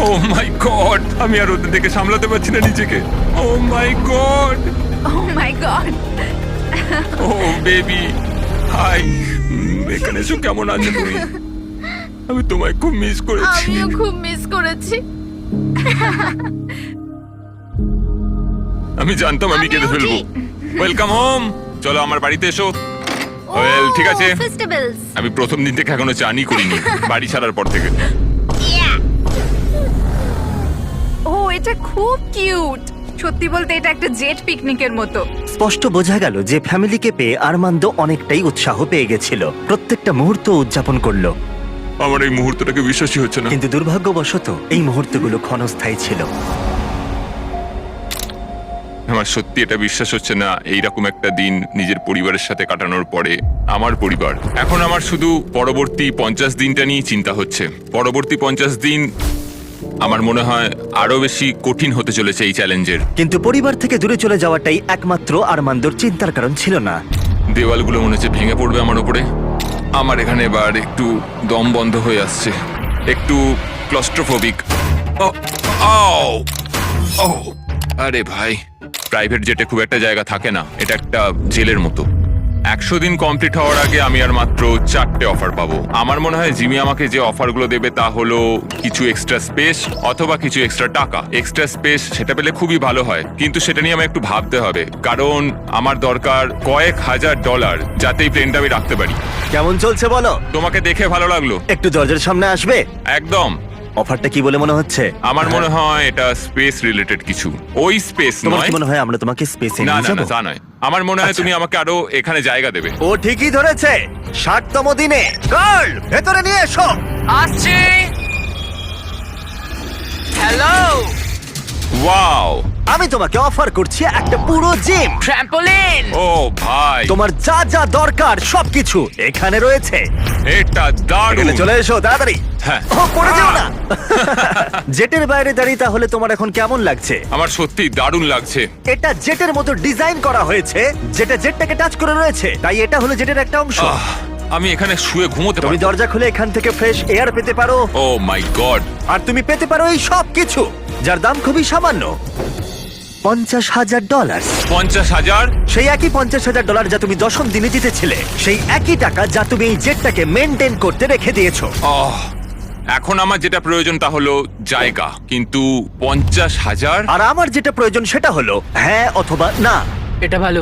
ও মাই গড, আমি আর ওদের দেখে সামলাতে পারছি না নিজেকে। ও my god, O my god. O baby, high. এখানে এসো, কেমন আছো তুমি? আমি তোমায় খুব মিস করেছি। আমিও খুব মিস করেছি। আমি জানতাম আমি কেঁদে ফেলবো। ওয়েলকাম হোম, চলো আমার বাড়িতে এসো। ওয়েল, ঠিক আছে। ফেস্টিভ্যালস। আমি প্রথম দিন থেকে এখনো চানই করিনি, বাড়ি ছাড়ার পর থেকে। ও এটা খুব কিউট। সত্যি বলতে এটা একটা জেট পিকনিকের মতো। স্পষ্ট বোঝা গেল যে ফ্যামিলিকে পেয়ে আরমান্দো অনেকটাই উৎসাহ পেয়ে গেছিল। প্রত্যেকটা মুহূর্ত উদযাপন করলো। আমার এই মুহূর্তটাকে বিশ্বাসই হচ্ছে না। কিন্তু দুর্ভাগ্যবশত এই মুহূর্তগুলো ক্ষণস্থায়ী ছিল। আমার সত্যি এটা বিশ্বাস হচ্ছে না, এইরকম একটা দিন নিজের পরিবারের সাথে কাটানোর পরে। আমার পরিবার। এখন আমার শুধু পরবর্তী 50 দিনটা নিয়ে চিন্তা হচ্ছে। পরবর্তী 50 দিন আমার মনে হয় আরো বেশি কঠিন হতে চলেছে এই চ্যালেঞ্জের। কিন্তু পরিবার থেকে দূরে চলে যাওয়াটাই একমাত্র আরমান্দোর চিন্তার কারণ ছিল না। দেওয়ালগুলো মনে হচ্ছে ভেঙে পড়বে আমার উপরে। আমার এখানে এবার একটু দম বন্ধ হয়ে আসছে, একটু ক্লস্ট্রোফোবিক। আরে ভাই, প্রাইভেট জেটে খুব একটা জায়গা থাকে না, এটা একটা জেলের মতো। 100 দিন কমপ্লিট হওয়ার আগে আমি আর মাত্র 4টে অফার পাবো। আমার মনে হয় জিমি আমাকে যে অফারগুলো দেবে তা হলো কিছু এক্সট্রা স্পেস অথবা কিছু এক্সট্রা টাকা। এক্সট্রা স্পেস সেটা পেলে খুবই ভালো হয়, কিন্তু সেটা নিয়ে আমায় একটু ভাবতে হবে, কারণ আমার দরকার কয়েক হাজার ডলার যাতে এই প্লেনটা আমি রাখতে পারি। কেমন চলছে বলো? তোমাকে দেখে ভালো লাগলো। একটু দরজার সামনে আসবে? একদম। অফারটা কি বলে মনে হচ্ছে? আমার মনে হয় এটা স্পেস রিলেটেড কিছু। ওই স্পেস তোমার নয়। কি মনে হয় আমরা তোমাকে স্পেসে না নিয়ে না যাব? না, তা নয়। আমার মনে হয় আচ্ছা। তুমি আমাকে আরো এখানে জায়গা দেবে। ও ঠিকই ধরেছে। 60তম দিনে গার্ল ভেতরে নিয়ে এসো। আসছে। হ্যালো, ওয়াও, আমি তোমাকে অফার করছি একটা পুরো জিম। ট্র্যাম্পোলিন। ও ভাই, তোমার যা যা দরকার সবকিছু এখানে রয়েছে। এটা দারুণ। এখানে চলে এসো তাড়াতাড়ি। হ্যাঁ। ও পড়ে যাও না। জেটের বাইরে দাঁড়িয়ে তাহলে তোমার এখন কেমন লাগছে? আমার সত্যি দারুণ লাগছে। এটা জেটের মতো ডিজাইন করা হয়েছে, যেটা জেটটাকে টাচ করে রয়েছে, তাই এটা হলো জেটের একটা অংশ। আমি এখানে শুয়ে ঘুমোতে তুমি পারি। দরজা খুলে এখান থেকে ফ্রেশ এয়ার পেতে পারো, ও মাই গড। আর তুমি পেতে পারো এই সব কিছু যার দাম খুবই সামান্য, $50,000। 50,000? সেই একই $50,000 যা তুমি 10ম দিনে জিতেছিলে, সেই একই টাকা যা তুমি এই জেটটাকে মেনটেন করতে রেখে দিয়েছো। এখন আমার যেটা প্রয়োজন তা হলো জায়গা, কিন্তু 50,000? আর আমার যেটা প্রয়োজন সেটা হলো হ্যাঁ অথবা না। এটা ভালো,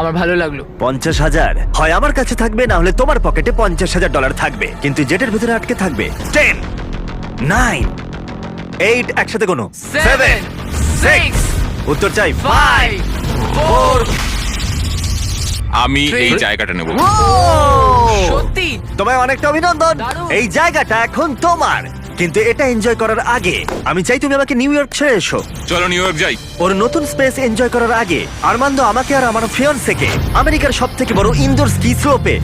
আমার ভালো লাগলো। 50,000 হয় আমার কাছে থাকবে, না হলে তোমার পকেটে $50,000 থাকবে, কিন্তু জেটের ভিতরে আটকে থাকবে 10, 9, 8, একসাথে কোনো 7, 6, উত্তর চাই 5, 4। আমি এই 3 জায়গাটা নেব। সত্যি তোমায় অনেকটা অভিনন্দন। দারুণ। এই জায়গাটা এখন তোমার, কিন্তু এটা এনজয় করার আগে আমি চাই তুমি আমাকে নিউ ইয়র্ক ছেড়ে এসো। চলো নিউ ইয়র্ক যাই। ওর নতুন স্পেস এনজয় করার আগে আরমান্দো আমাকে আর আমার ফিয়ন্সেকে আমেরিকার সবথেকে বড় ইনডোর স্কি স্লোপে,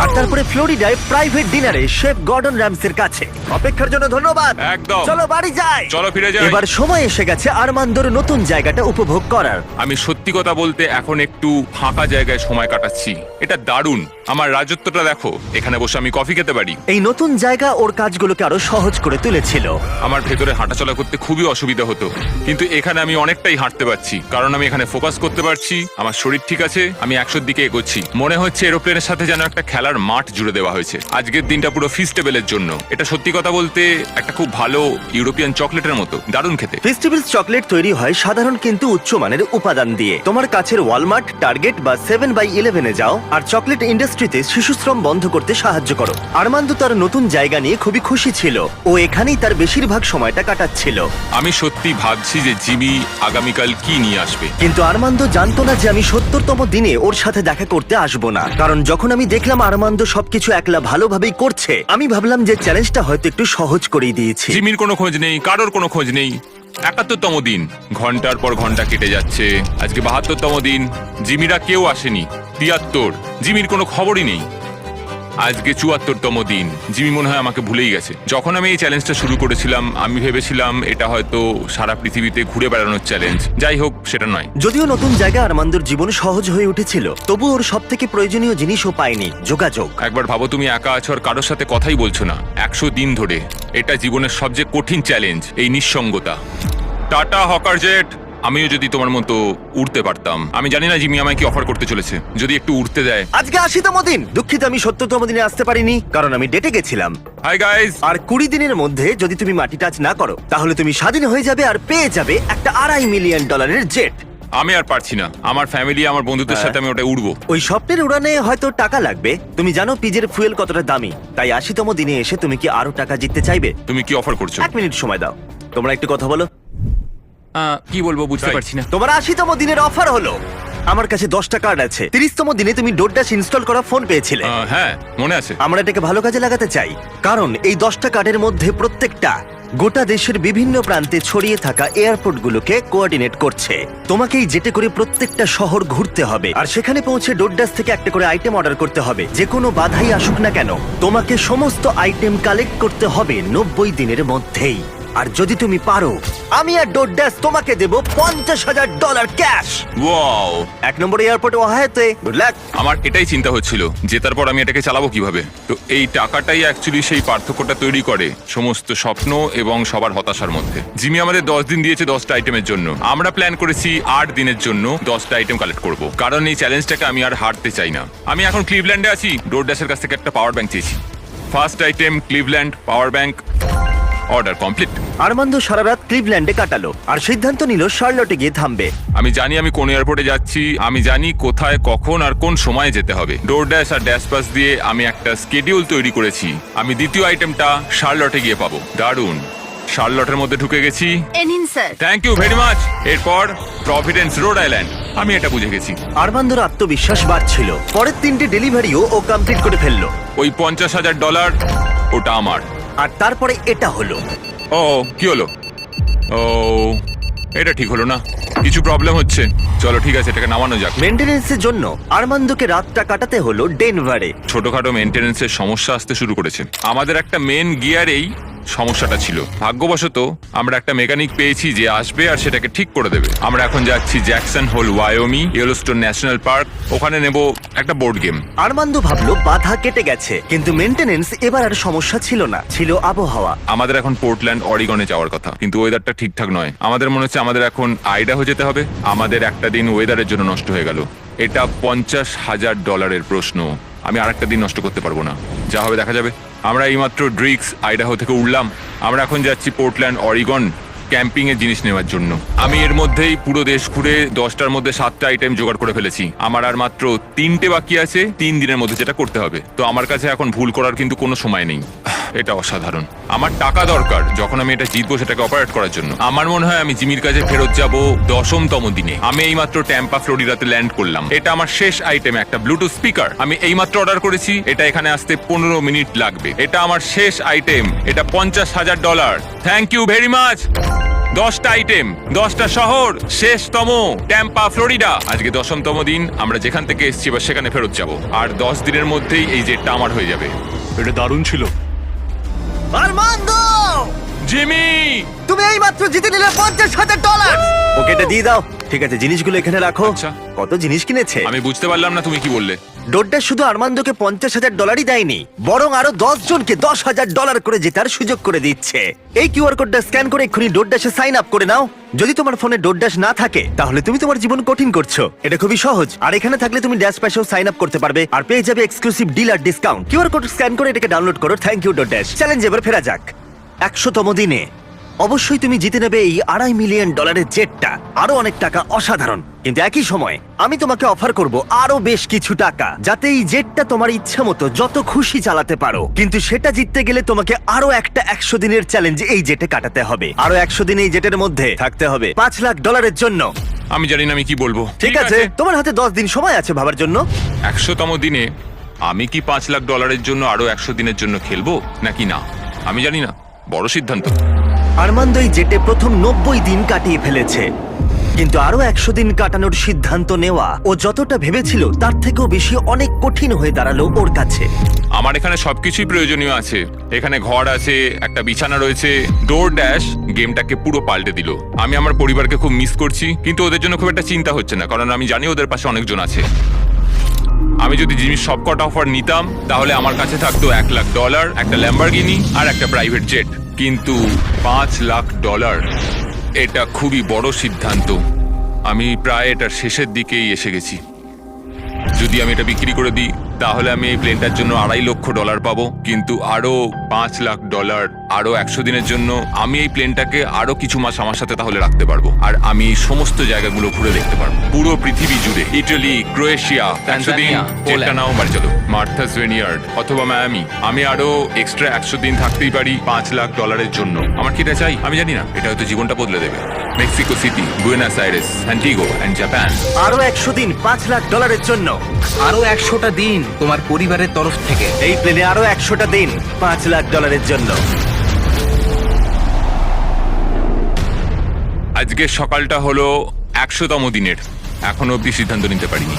আর তারপরে ফ্লোরিডায় প্রাইভেট ডিনারে শেফ গর্ডন র্যামসের কাছে। অপেক্ষার জন্য ধন্যবাদ। একদম। চলো বাড়ি যাই। চলো ফিরে যাই। এবার সময় এসে গেছে আরমান্দোর নতুন জায়গাটা উপভোগ করার। আমি সত্যি কথা বলতে এখন একটু ফাঁকা জায়গায় সময় কাটাচ্ছি। এটা দারুণ। আমার রাজত্বটা দেখো, এখানে বসে আমি কফি খেতে পারি। এই নতুন জায়গা ওর কাজগুলোকে আরো সহজ করে তুলেছিল। আমার ভেতরে হাঁটাচলা করতে খুবই অসুবিধা হতো, কিন্তু এখানে আমি অনেকটাই হাঁটতে পারছি, কারণ আমি এখানে ফোকাস করতে পারছি। আমার শরীর ঠিক আছে, আমি 100-র দিকে এগোচ্ছি। মনে হচ্ছে এরোপ্লেনের সাথে যেন একটা খেলার মাঠ জুড়ে দেওয়া হয়েছে। আজকের দিনটা পুরো ফিস্টেবলের জন্য। এটা সত্যি কথা বলতে একটা খুব ভালো ইউরোপিয়ান চকলেটের মতো, দারুণ খেতে। ফেস্টিভ্যালস চকলেট তৈরি হয় সাধারণ কিন্তু উচ্চমানের উপাদান দিয়ে। তোমার কাছের ওয়ালমার্ট, টার্গেট বা 7/11 যাও আর চকলেট ইন্ডাস্ট্রিতে শিশুশ্রম বন্ধ করতে সাহায্য করো। আরমান্দো তার নতুন জায়গা নিয়ে খুবই খুশি ছিল। ও এখানেই তার বেশিরভাগ সময়টা কাটাচ্ছিল। আমি সত্যি ভাবছি যে জিমি আগামীকাল কি নিয়ে আসবে। কিন্তু আরমান্দো জানতো না যে আমি 70তম দিনে ওর সাথে দেখা করতে আসবো না, কারণ যখন আমি দেখলাম আরমান্দ সবকিছু একলা ভালোভাবেই করছে, আমি ভাবলাম যে চ্যালেঞ্জটা হয়তো একটু সহজ করেই দিয়েছি। জিমির কোনো খোঁজ নেই, কারোর কোনো খোঁজ নেই। 71তম দিন, ঘন্টার পর ঘন্টা কেটে যাচ্ছে। আজকে 72তম দিন, জিমিরা কেউ আসেনি। 73, জিমির কোনো খবরই নেই। আজকে 74তম দিন, জিমি মনে হয় আমাকে ভুলেই গেছে। যখন আমি এই চ্যালেঞ্জটা শুরু করেছিলাম আমি ভেবেছিলাম এটা হয়তো সারা পৃথিবীতে ঘুরে বেড়ানোর চ্যালেঞ্জ। যাই হোক, সেটা নয়। যদিও নতুন জায়গায় আরমান্দর জীবন সহজ হয়ে উঠেছিল, তবু ওর সব থেকে প্রয়োজনীয় জিনিসও পায়নি, যোগাযোগ। একবার ভাবো, তুমি একা আছো আর কারোর সাথে কথাই বলছো না 100 দিন ধরে। এটা জীবনের সবচেয়ে কঠিন চ্যালেঞ্জ, এই নিঃসঙ্গতা। টাটা হকার জেট, আমিও যদি তোমার মতো উড়তে পারতাম। আমি জানি না জিমি আমায় কি অফার করতে চলেছে, যদি একটু উড়তে দেয়। আজকে 80তম দিন। দুঃখিত, আমি 70তম দিনে আসতে পারিনি কারণ আমি ডেটে গেছিলাম। Hi guys. আর 20 দিনের মধ্যে যদি তুমি মাটি টাচ না করো তাহলে তুমি স্বাধীন হয়ে যাবে আর পেয়ে যাবে একটা $2.5 মিলিয়ন জেট। আমি আর পারছি না, আমার ফ্যামিলি, আমার বন্ধুদের সাথে আমি ওটা উড়বো। ওই স্বপ্নের উড়ানে হয়তো টাকা লাগবে। তুমি জানো পিজের ফুয়েল কতটা দামি, তাই 80তম দিনে এসে তুমি কি আরো টাকা জিততে চাইবে? তুমি কি অফার করছো? 1 মিনিট সময় দাও, তোমরা একটু কথা বলো। কি বলবো বুঝতে তাই। পারছি না। তোমার 80তম দিনের অফার হলো, আমার কাছে 10টা কার্ড আছে। 30তম দিনে তুমি ডোরডাশ ইনস্টল করা ফোন পেয়েছিলে। হ্যাঁ, মনে আছে। আমরা এটাকে ভালো কাজে লাগাতে চাই, কারণ এই 10টা কার্ডের মধ্যে প্রত্যেকটা গোটা দেশের বিভিন্ন প্রান্তে ছড়িয়ে থাকা এয়ারপোর্টগুলোকে কোঅর্ডিনেট করছে। তোমাকেই জেটে করে প্রত্যেকটা শহর ঘুরতে হবে, আর সেখানে পৌঁছে ডোরডাশ থেকে একটা করে আইটেম অর্ডার করতে হবে। যে কোনো বাধাই আসুক না কেন, তোমাকে সমস্ত আইটেম কালেক্ট করতে হবে 90 দিনের মধ্যেই। আর যদি তুমি পারো, আমি আর ডোরডাশ তোমাকে দেব $50,000 ক্যাশ। ওয়াও, 1 নম্বর এয়ারপোর্টে ওয়াহাতে। Good luck. আমার এটাই চিন্তা হচ্ছিল, জেতার পর আমি এটাকে চালাবো কিভাবে। তো এই টাকাটাই অ্যাকচুয়ালি সেই পার্থক্যটা তৈরি করে সমস্ত স্বপ্ন এবং সবার হতাশার মধ্যে। জিমি আমাদের 10 দিন দিয়েছে 10টা আইটেমের জন্য। আমরা প্ল্যান করেছি 8 দিনের জন্য 10টা আইটেম কালেক্ট করব, কারণ এই চ্যালেঞ্জটাকে আমি আর হারতে চাই না। আমি এখন ক্লিভল্যান্ডে আছি, ডোরডাশের কাছ থেকে একটা পাওয়ার ব্যাংক চেয়েছি। First item Cleveland power bank. Order complete. Armand সারা রাত ক্লিভল্যান্ডে কাটালো আর সিদ্ধান্ত নিল শার্লটে গিয়ে থামবে। আমি জানি আমি কোন এয়ারপোর্টে যাচ্ছি, আমি জানি কোথায়, কখন আর কোন সময়ে যেতে হবে। ডোরড্যাশ আর ড্যাশ পাস দিয়ে আমি একটা স্কেডিউল তৈরি করেছি। আমি দ্বিতীয় আইটেমটা শার্লটে গিয়ে পাবো। দারুণ, শার্লটের মধ্যে ঢুকে গেছি। এনিন sir. Thank you very much. এরপর প্রভিডেন্স রোড আইল্যান্ড। আমি এটা বুঝে গেছি। আরমান্দর আত্মবিশ্বাস বাড়ছিল। পরের 3টে ডেলিভারিও ও কমপ্লিট করে ফেললো। ওই $50,000 ওটা আমার। আর তারপরে এটা হলো। ও কি হলো? ও এটা ঠিক হলো না, কিছু প্রবলেম হচ্ছে। চলো ঠিক আছে, এটাকে নামানো যাক। মেইনটেনেন্সের জন্য আরমান্দকে রাতটা কাটাতে হলো ডেনভারে। ছোটখাটো মেনটেনেন্সের সমস্যা আসতে শুরু করেছে। আমাদের একটা মেন গিয়ারেই সমস্যাটা ছিল। ভাগ্যবশত আমরা একটা মেকানিক পেয়েছি যে আসবে আর সেটাকে ঠিক করে দেবে। আমরা এখন যাচ্ছি Jackson Hole Wyoming, Yellowstone National Park. ওখানে নেব একটা বোর্ড গেম। আরমান্দ ভাবলো বাধা কেটে গেছে, কিন্তু মেইনটেনেন্স এবার আর সমস্যা ছিল না, ছিল আবহাওয়া। আমাদের এখন পোর্টল্যান্ড অরিগনে যাওয়ার কথা, কিন্তু ওয়েদারটা ঠিকঠাক নয়। আমাদের মনে হচ্ছে আমাদের এখন আইডাহো যেতে হবে। আমাদের একটা দিন ওয়েদারের জন্য নষ্ট হয়ে গেল। এটা $50,000 প্রশ্ন। আমি আরেকটা দিন নষ্ট করতে পারবো না। যা হবে দেখা যাবে। আমরা এইমাত্র ড্রিক্স আইডাহো থেকে উঠলাম। আমরা এখন যাচ্ছি পোর্টল্যান্ড অরিগন ক্যাম্পিং এর জিনিস নেওয়ার জন্য। আমি এর মধ্যেই পুরো দেশ ঘুরে 10টার মধ্যে 7টা আইটেম জোগাড় করে ফেলেছি। আমার আর মাত্র 3টে বাকি আছে 3 দিনের মধ্যে যেটা করতে হবে। তো আমার কাছে এখন ভুল করার কিন্তু কোনো সময় নেই। এটা অসাধারণ। আমার টাকা দরকার যখন আমি এটা জিতবো সেটাকে অপারেট করার জন্য। আমার মনে হয় আমি জিমির কাছে ফেরত যাব 10তম দিনে। আমি এইমাত্র ট্যাম্পা ফ্লোরিডাতে ল্যান্ড করলাম। এটা আমার শেষ আইটেম, একটা ব্লুটুথ স্পিকার। আমি এইমাত্র অর্ডার করেছি, এটা এখানে আসতে 15 মিনিট লাগবে। এটা আমার শেষ আইটেম, এটা $50,000। Thank you very much. 10টা আইটেম, 10টা শহর, শেষতম ট্যাম্পা ফ্লোরিডা। আজকে 10তম দিন। আমরা যেখান থেকে এসেছি এবার সেখানে ফেরত যাব। আর 10 দিনের মধ্যেই এই জেটটা আমার হয়ে যাবে। এটা দারুণ ছিল। আরমান্দ, জিমি, তুমি এইমাত্র জিতে নিলে $50,000। ওকে এটা দিয়ে দাও। ঠিক আছে, জিনিসগুলো এখানে রাখো। আচ্ছা। কত জিনিস কিনেছে। আমি বুঝতে পারলাম না তুমি কি বললে। ডোরডাশ শুধু আরমান্দকে $50,000 দেয়নি, বরং আরো 10 জনকে $10,000 করে জেতার সুযোগ করে দিচ্ছে। এই কিউআর কোডটা স্ক্যান করে এক্ষুনি ডোরডাশে সাইন আপ করে নাও। যদি তোমার ফোনে ডোরডাশ না থাকে তাহলে তুমি তোমার জীবন কঠিন করছো। এটা খুবই সহজ। আর এখানে থাকলে তুমি ড্যাশ প্যাশেও সাইন আপ করতে পারবে আর পেয়ে যাবে এক্সক্লুসিভ ডিল আর ডিসকাউন্ট। কিউআর কোড স্ক্যান করে এটাকে ডাউনলোড করো। Thank you ডোরডাশ। চ্যালেঞ্জ এবার ফেরা যাক। 100তম দিনে অবশ্যই তুমি জিতে নেবে এই $2.5 মিলিয়ন জেটটা। আরো অনেক টাকা, অসাধারণ। কিন্তু একই সময় আমি তোমাকে অফার করব আরো বেশ কিছু টাকা, যাতে এই জেটটা তোমার ইচ্ছা মতো যত খুশি চালাতে পারো। কিন্তু সেটা জিততে গেলে তোমাকে আরো একটা 100 দিনের চ্যালেঞ্জ এই জেটে কাটাতে হবে। আরো 100 দিন এই জেটের মধ্যে থাকতে হবে $5 লাখ জন্য। আমি জানি না আমি কি বলবো। ঠিক আছে, তোমার হাতে 10 দিন সময় আছে ভাবার জন্য। 100তম দিনে আমি কি $5 লাখ জন্য আরো 100 দিনের জন্য খেলবো নাকি না আমি জানি না, বড় সিদ্ধান্ত। আরমান্দ এই জেটে প্রথম 90 দিন কাটিয়ে ফেলেছে, কিন্তু আরো 100 দিন কাটানোর সিদ্ধান্ত নেওয়া ও যতটা ভেবেছিল তার থেকেও বেশি অনেক কঠিন হয়ে দাঁড়ালো ওর কাছে। আমার এখানে সবকিছুই প্রয়োজনীয় আছে। এখানে ঘর আছে, একটা বিছানা রয়েছে। ডোর ড্যাশ গেমটাকে পুরো পাল্টে দিল। আমি আমার পরিবারকে খুব মিস করছি, কিন্তু ওদের জন্য খুব একটা চিন্তা হচ্ছে না, কারণ আমি জানি ওদের পাশে অনেকজন আছে। আমি যদি জিমির সবকটা অফার নিতাম তাহলে আমার কাছে থাকতো $1 লাখ, একটা ল্যাম্বরগিনি আর একটা প্রাইভেট জেট। কিন্তু $5 লাখ, এটা খুবই বড় সিদ্ধান্ত। আমি প্রায় এটার শেষের দিকেই এসে গেছি। যদি আমি এটা বিক্রি করে দিই তাহলে আমি এই প্লেনটার জন্য $2.5 লক্ষ পাবো, কিন্তু আরো $5 লাখ আরো 100 দিনের জন্য আমি এই প্লেনটাকে আরো কিছু মাস আমার সাথে তাহলে রাখতে পারবো, আর আমি এই সমস্ত জায়গাগুলো ঘুরে দেখতে পারবো, পুরো পৃথিবী জুড়ে। ইটালি, ক্রোয়েশিয়া, 100 দিন, যেটা নাও বাড়ি চলো, মার্থাস ভিনিয়ার্ড অথবা মায়ামি। আমি আরো এক্সট্রা 100 দিন থাকতেই পারি $5 লাখ জন্য। আমার কি এটা চাই আমি জানি না, এটা হয়তো জীবনটা বদলে দেবে। Mexico City, Buenos Aires, Antigua and Japan. আরো 100 দিন $5 লাখ জন্য। আরো 100টা দিন তোমার পরিবারের তরফ থেকে। এই প্লেনে আরো 100টা দিন $5 লাখ জন্য। আজকের সকালটা হলো 100তম দিনের, এখনো অব্দি সিদ্ধান্ত নিতে পারিনি।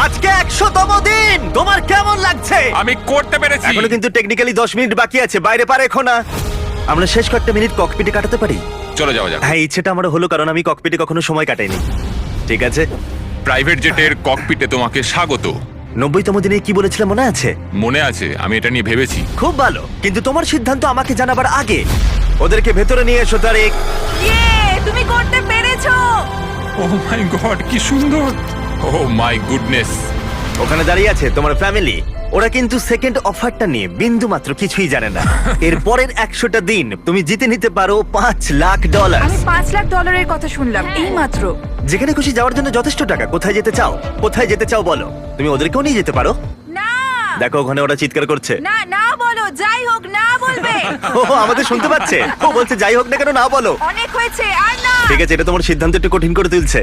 আজকে 100তম দিন, তোমার কেমন লাগছে? আমি করতে পেরেছি। এখনো কিন্তু টেকনিক্যালি 10 মিনিট বাকি আছে, বাইরে পার এখন না। আমরা শেষ কয়েকটা মিনিট ককপিটে কাটাতে পারি? চলো যাওয়া যাক। হ্যাঁ, ইচ্ছেটা আমার হলো, কারণ আমি ককপিটে কখনো সময় কাটাইনি। ঠিক আছে, প্রাইভেট জেটের ককপিটে তোমাকে স্বাগত। 90তম দিনে কি বলেছিলাম মনে আছে? মনে আছে, আমি এটা নিয়ে ভেবেছি। খুব ভালো, কিন্তু তোমার সিদ্ধান্ত আমাকে জানাবার আগে ওদেরকে ভেতরে নিয়ে এসো। তারিক, তুমি করতে পেরেছো। ও মাই গড, কি সুন্দর! ও মাই গুডনেস! ওখানে দাঁড়িয়ে আছে তোমার ফ্যামিলি। ওরা কিন্তু সেকেন্ড অফারটা নিয়ে বিন্দু মাত্র কিছুই জানে না। এর পরের 100টা দিন তুমি জিতে নিতে পারো $5 লাখ। আমি $5 লাখ কথা শুনলাম এই মাত্র। যেখানে খুশি যাওয়ার জন্য যথেষ্ট টাকা। কোথায় যেতে চাও? কোথায় যেতে চাও বলো, তুমি ওদেরকেও নিয়ে যেতে পারো। না দেখো ওখানে ওরা চিৎকার করছে। না না বলো, যাই হোক না বলবে। ও আমাদের শুনতে পাচ্ছে। ও বলছে যাই হোক না কেন, না বলো। অনেক হয়েছে আর না। ঠিক আছে, এটা তোমার সিদ্ধান্ত একটু কঠিন করে তুলছে।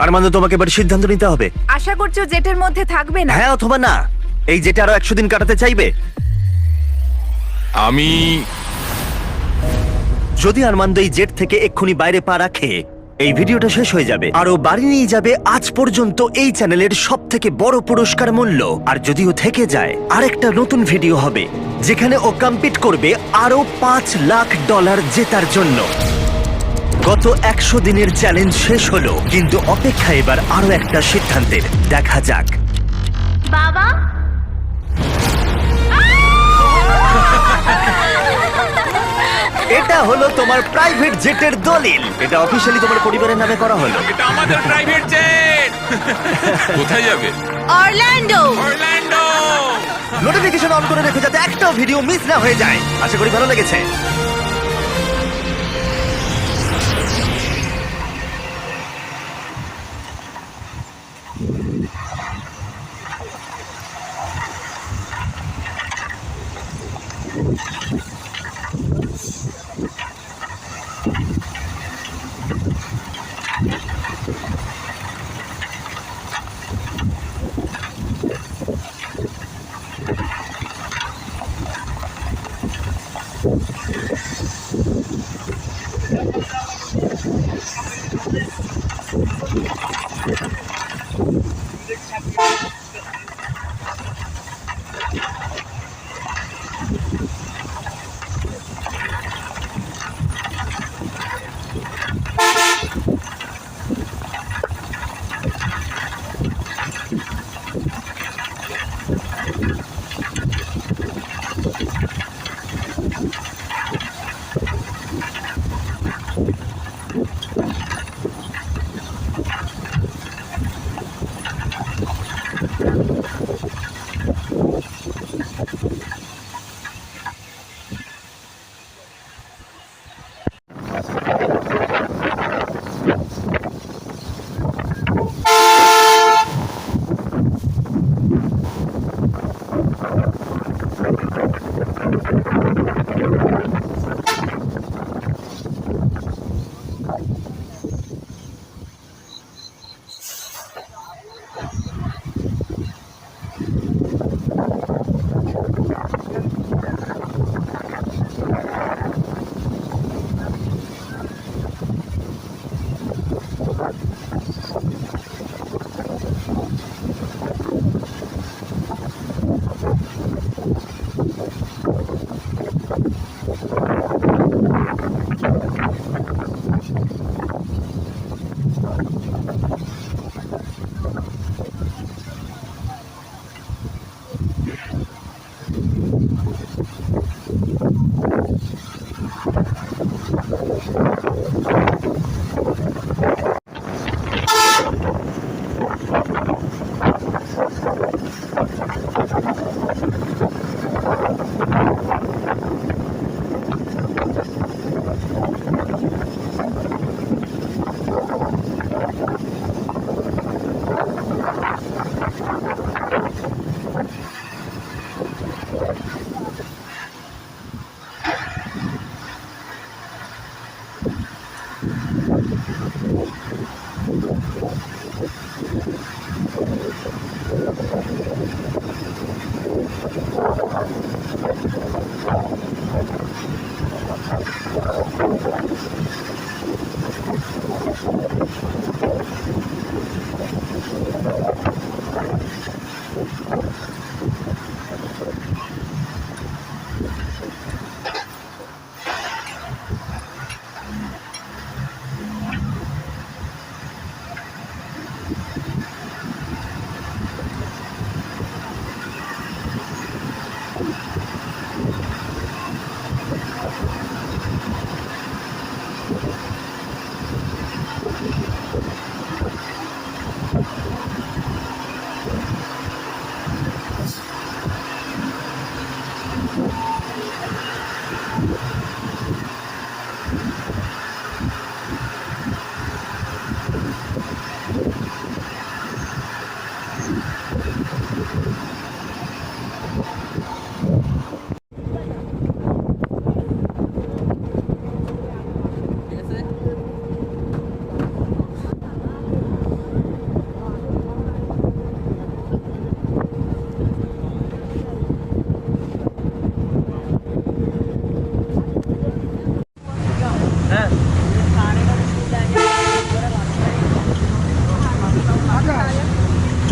আর মানে তোমাকে এবার সিদ্ধান্ত নিতে হবে। আশা করছো জেটের মধ্যে থাকবে না? হ্যাঁ অথবা না। এই যেটা আরো 100 দিন কাটাতে চাইবে। আমি যদি আরমান্দ এই জেট থেকে এক্ষুনি বাইরে পা রাখে, এই ভিডিওটা শেষ হয়ে যাবে আর ও বাড়ি নিয়ে যাবে আজ পর্যন্ত এই চ্যানেলের সবথেকে বড় পুরস্কার মূল্য। আর যদিও থেকে যায়, আরেকটা নতুন ভিডিও হবে যেখানে ও কম্পিট করবে আরো $5 লাখ জেতার জন্য। গত 100 দিনের চ্যালেঞ্জ শেষ হলো, কিন্তু অপেক্ষা এবার আরো একটা সিদ্ধান্তের। দেখা যাক। বাবা, এটা হলো তোমার প্রাইভেট জেটের দলিল। এটা অফিশিয়ালি তোমার পরিবারের নামে করা হলো। এটা আমাদের প্রাইভেট জেট। কোথায় যাবে? অরল্যান্ডো। অরল্যান্ডো। নোটিফিকেশন অন করে রেখো যাতে একটাও ভিডিও মিস না হয়ে যায়। আশা করি ভালো লেগেছে।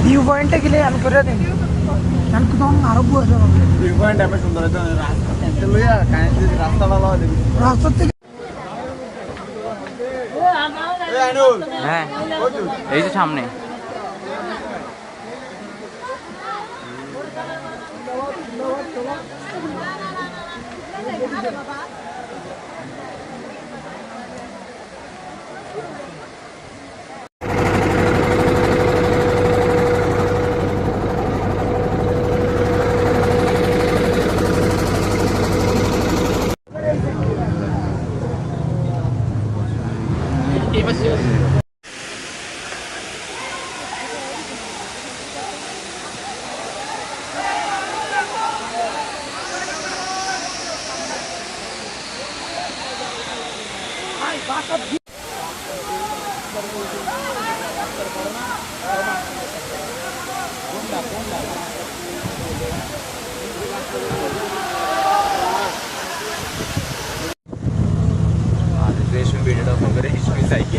ভিউ পয়েন্টে গেলে আমি করে দিই কারণ তখন আরো বসে ভিউ পয়েন্ট এত সুন্দর রাস্তা লইয়া রাস্তা ভালো হয় রাস্তা থেকে হ্যাঁ এই যে সামনে रेशमी बेडेड वगैरे हिशोबी सायकी